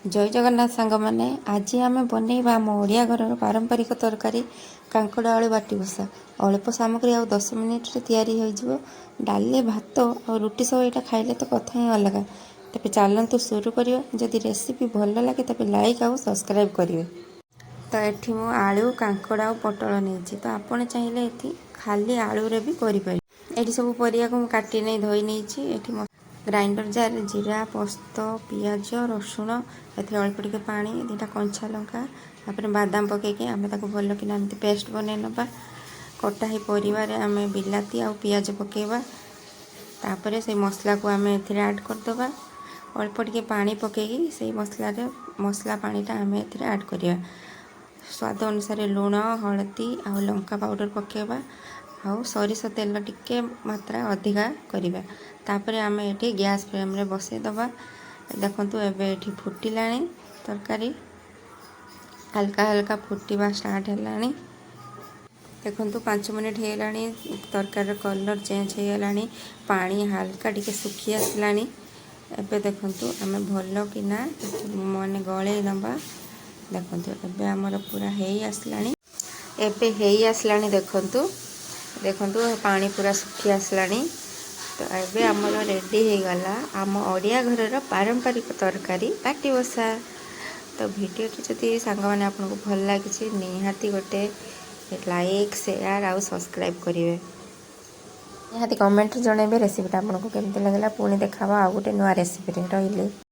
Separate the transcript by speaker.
Speaker 1: जय जगन्नाथ सांग मैंने आज आम बनइबा आम ओडिया घर पारंपरिक तरकारी कांकड़ आलू बाटी बसा अल्प सामग्री आ 10 मिनिट तैयारी हो डाली भात और रुटी सब यहाँ खाइले तो कथा ही अलग। तेज चलतु शुरू करिए। जदि रेसिपी भल लगे तेज लाइक आउ सब्सक्राइब करेंगे। तो ये मु आलू कांकड़ आ पटल नहीं तो आपड़ चाहिए ये खाली आलू रे भी करें। ये सब परिया को काटी नहीं धोई नहीं ग्राइंडर जार जीरा पोस्त पियाज रसुण ए अल्प टिके पानी 2टा कंचा लंका तापर बादाम पकईकि आम भल कि पेस्ट बन नवा कटा ही परिवार आम बिलाती आ पियाज पकेबा तापर से मसला को आम ऐड करदे अल्प टिके पानी पकईकि से मसला पानीटा आम ऐड करवा स्वाद अनुसार लुण हलदी आ लंका पाउडर पकेबा आउ सरिष तेल टिके मात्रा अधिका करवा तापर आम ये गैस फ्लेम रे बसईदबा। देखु एवं फुटिला तरकारी हल्का हल्का फुटवा स्टार्ट है। देखु 5 मिनिट होगा तरकार कलर चेंज हो गला पानी हल्का टिके सुखी आसला। एबे देखु आम भल कि माने गले नवा देखु एबे आमर पूरा है आसला एबे है आसला। देखु देखु पानी पूरा सुखी आसला तो ये आमर रेडी हो गला आम ओडिया घर पारंपरिक तरकारी बाटी बसा। तो वीडियोटी जदि सांग मैंने आपको भल लगी निहाती गोटे लाइक शेयर आउ सब्सक्राइब करेंगे। निहाती कमेंट जनइबे रेसिपीटा आपको केमती लगला। पुणी देखा आउ गोटे नुआ रेसिपी रही।